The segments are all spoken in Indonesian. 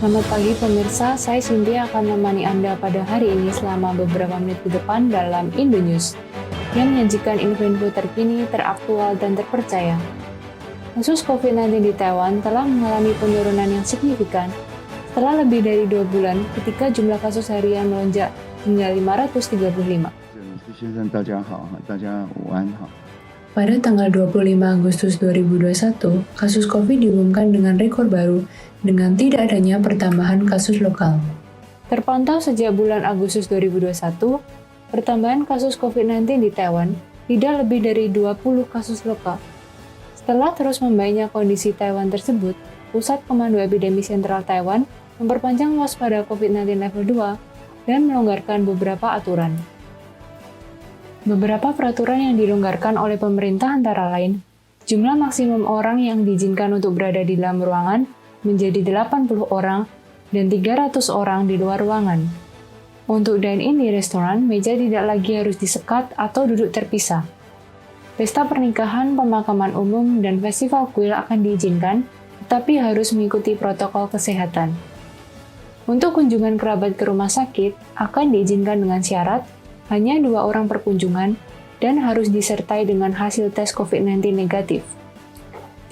Selamat pagi pemirsa, saya Cynthia akan menemani Anda pada hari ini selama beberapa menit ke depan dalam Indonews, yang menyajikan info-info terkini, teraktual, dan terpercaya. Kasus COVID-19 di Taiwan telah mengalami penurunan yang signifikan setelah lebih dari 2 bulan ketika jumlah kasus harian melonjak hingga 535. Pada tanggal 25 Agustus 2021, kasus COVID diumumkan dengan rekor baru dengan tidak adanya pertambahan kasus lokal. Terpantau sejak bulan Agustus 2021, pertambahan kasus COVID-19 di Taiwan tidak lebih dari 20 kasus lokal. Setelah terus membaiknya kondisi Taiwan tersebut, Pusat Komando Epidemi Sentral Taiwan memperpanjang waspada COVID-19 level 2 dan melonggarkan beberapa aturan. Beberapa peraturan yang dilonggarkan oleh pemerintah antara lain, jumlah maksimum orang yang diizinkan untuk berada di dalam ruangan menjadi 80 orang dan 300 orang di luar ruangan. Untuk dine-in di restoran, meja tidak lagi harus disekat atau duduk terpisah. Pesta pernikahan, pemakaman umum, dan festival kuil akan diizinkan, tetapi harus mengikuti protokol kesehatan. Untuk kunjungan kerabat ke rumah sakit, akan diizinkan dengan syarat hanya 2 orang per kunjungan dan harus disertai dengan hasil tes COVID-19 negatif.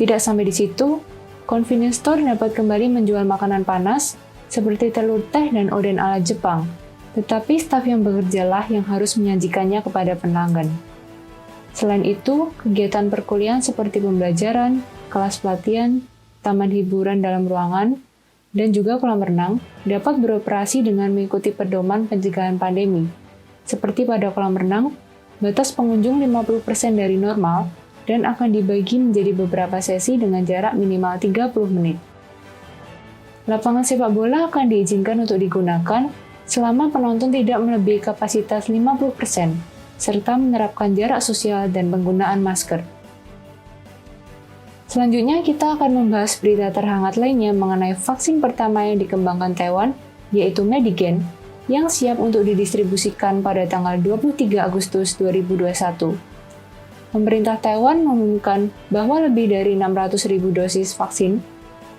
Tidak sampai di situ, convenience store dapat kembali menjual makanan panas seperti telur teh dan oden ala Jepang, tetapi staf yang bekerjalah yang harus menyajikannya kepada pelanggan. Selain itu, kegiatan perkuliahan seperti pembelajaran, kelas pelatihan, taman hiburan dalam ruangan, dan juga kolam renang dapat beroperasi dengan mengikuti pedoman pencegahan pandemi. Seperti pada kolam renang, batas pengunjung 50% dari normal dan akan dibagi menjadi beberapa sesi dengan jarak minimal 30 menit. Lapangan sepak bola akan diizinkan untuk digunakan selama penonton tidak melebihi kapasitas 50%, serta menerapkan jarak sosial dan penggunaan masker. Selanjutnya, kita akan membahas berita terhangat lainnya mengenai vaksin pertama yang dikembangkan Taiwan, yaitu Medigen, yang siap untuk didistribusikan pada tanggal 23 Agustus 2021. Pemerintah Taiwan mengumumkan bahwa lebih dari 600.000 dosis vaksin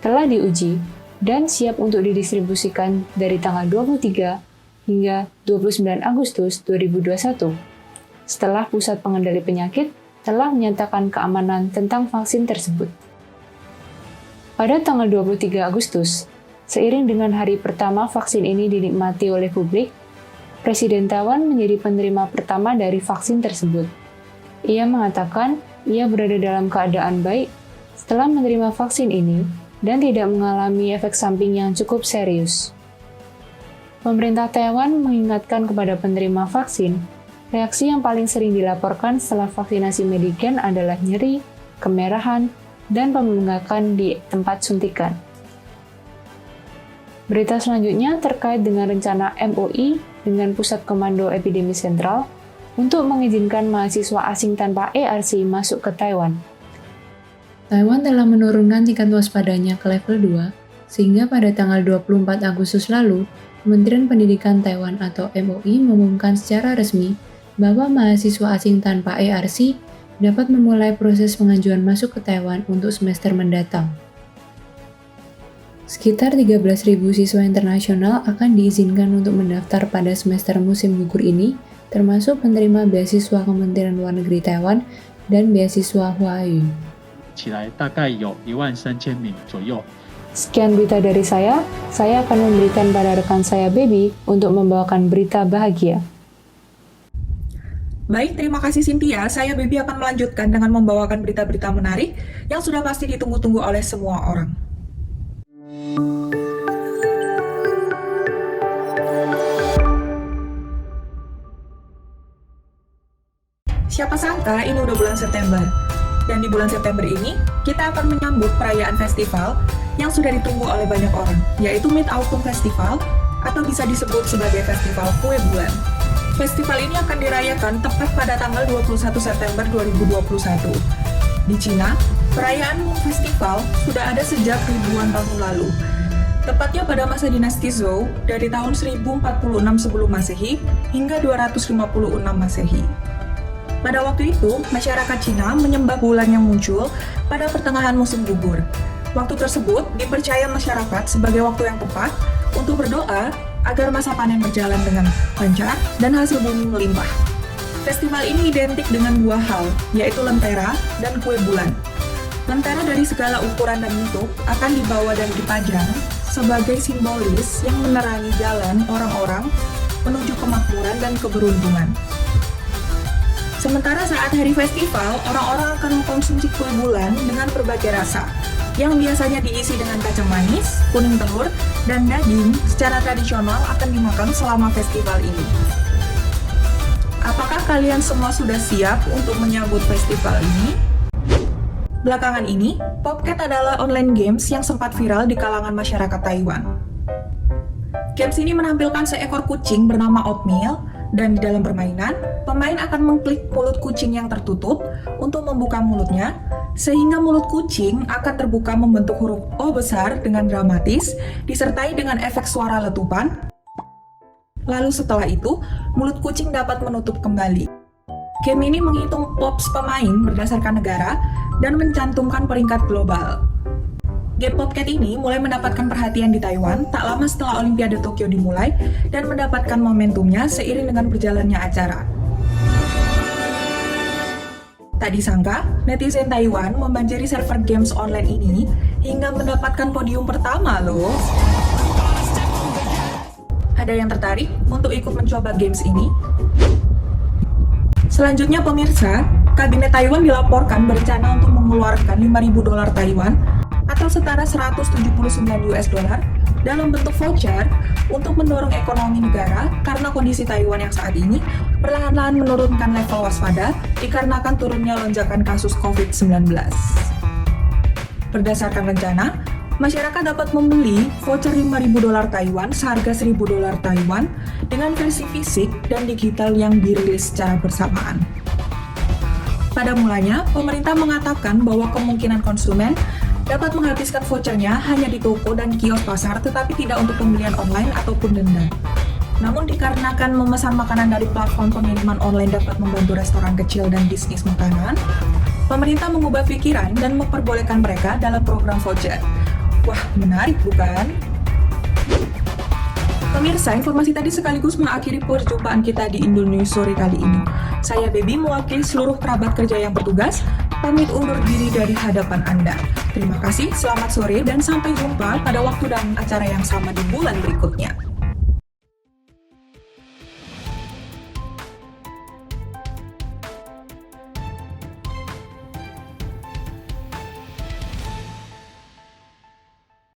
telah diuji dan siap untuk didistribusikan dari tanggal 23 hingga 29 Agustus 2021. Setelah Pusat Pengendali Penyakit telah menyatakan keamanan tentang vaksin tersebut. Pada tanggal 23 Agustus, seiring dengan hari pertama vaksin ini dinikmati oleh publik, Presiden Taiwan menjadi penerima pertama dari vaksin tersebut. Ia mengatakan ia berada dalam keadaan baik setelah menerima vaksin ini dan tidak mengalami efek samping yang cukup serius. Pemerintah Taiwan mengingatkan kepada penerima vaksin, reaksi yang paling sering dilaporkan setelah vaksinasi Medigen adalah nyeri, kemerahan, dan pembengkakan di tempat suntikan. Berita selanjutnya terkait dengan rencana MOI dengan Pusat Komando Epidemi Sentral untuk mengizinkan mahasiswa asing tanpa ARC masuk ke Taiwan. Taiwan telah menurunkan tingkat waspadanya ke level 2, sehingga pada tanggal 24 Agustus lalu, Kementerian Pendidikan Taiwan atau MOI mengumumkan secara resmi bahwa mahasiswa asing tanpa ARC dapat memulai proses pengajuan masuk ke Taiwan untuk semester mendatang. Sekitar 13.000 siswa internasional akan diizinkan untuk mendaftar pada semester musim gugur ini, termasuk penerima beasiswa Kementerian Luar Negeri Taiwan dan beasiswa Huayu. Sekian berita dari saya akan memberikan pada rekan saya Baby untuk membawakan berita bahagia. Baik, terima kasih Cynthia. Saya Baby akan melanjutkan dengan membawakan berita-berita menarik yang sudah pasti ditunggu-tunggu oleh semua orang. Siapa sangka ini udah bulan September. Dan di bulan September ini, kita akan menyambut perayaan festival yang sudah ditunggu oleh banyak orang, yaitu Mid-Autumn Festival, atau bisa disebut sebagai Festival Kue Bulan. Festival ini akan dirayakan tepat pada tanggal 21 September 2021. Di Cina, perayaan festival sudah ada sejak ribuan tahun lalu. Tepatnya pada masa dinasti Zhou dari tahun 1046 sebelum Masehi hingga 256 Masehi. Pada waktu itu, masyarakat Cina menyembah bulan yang muncul pada pertengahan musim gugur. Waktu tersebut dipercaya masyarakat sebagai waktu yang tepat untuk berdoa agar masa panen berjalan dengan lancar dan hasil bumi melimpah. Festival ini identik dengan dua hal, yaitu lentera dan kue bulan. Lentera dari segala ukuran dan bentuk akan dibawa dan dipajang sebagai simbolis yang menerangi jalan orang-orang menuju kemakmuran dan keberuntungan. Sementara saat hari festival, orang-orang akan mengkonsumsi kue bulan dengan berbagai rasa, yang biasanya diisi dengan kacang manis, kuning telur, dan daging secara tradisional akan dimakan selama festival ini. Apakah kalian semua sudah siap untuk menyambut festival ini? Belakangan ini, Popcat adalah online games yang sempat viral di kalangan masyarakat Taiwan. Games ini menampilkan seekor kucing bernama Oatmeal, dan di dalam permainan, pemain akan mengklik mulut kucing yang tertutup untuk membuka mulutnya, sehingga mulut kucing akan terbuka membentuk huruf O besar dengan dramatis, disertai dengan efek suara letupan. Lalu setelah itu, mulut kucing dapat menutup kembali. Game ini menghitung pops pemain berdasarkan negara dan mencantumkan peringkat global. Game Popcat ini mulai mendapatkan perhatian di Taiwan tak lama setelah Olimpiade Tokyo dimulai dan mendapatkan momentumnya seiring dengan berjalannya acara. Tak disangka, netizen Taiwan membanjiri server games online ini hingga mendapatkan podium pertama loh. Ada yang tertarik untuk ikut mencoba games ini? Selanjutnya pemirsa, Kabinet Taiwan dilaporkan berencana untuk mengeluarkan 5.000 dolar Taiwan atau setara 179 US dollar dalam bentuk voucher untuk mendorong ekonomi negara karena kondisi Taiwan yang saat ini perlahan-lahan menurunkan level waspada dikarenakan turunnya lonjakan kasus COVID-19. Berdasarkan rencana, masyarakat dapat membeli voucher 5.000 dolar Taiwan seharga 1.000 dolar Taiwan dengan versi fisik dan digital yang dirilis secara bersamaan. Pada mulanya, pemerintah mengatakan bahwa kemungkinan konsumen dapat menghabiskan vouchernya hanya di toko dan kios pasar, tetapi tidak untuk pembelian online ataupun denda. Namun dikarenakan memesan makanan dari platform pengiriman online dapat membantu restoran kecil dan bisnis makanan, pemerintah mengubah pikiran dan memperbolehkan mereka dalam program voucher. Wah, menarik bukan? Pemirsa, informasi tadi sekaligus mengakhiri perjumpaan kita di Indonesia Sore kali ini. Saya Baby mewakili seluruh kerabat kerja yang bertugas, pamit undur diri dari hadapan Anda. Terima kasih, selamat sore, dan sampai jumpa pada waktu dan acara yang sama di bulan berikutnya.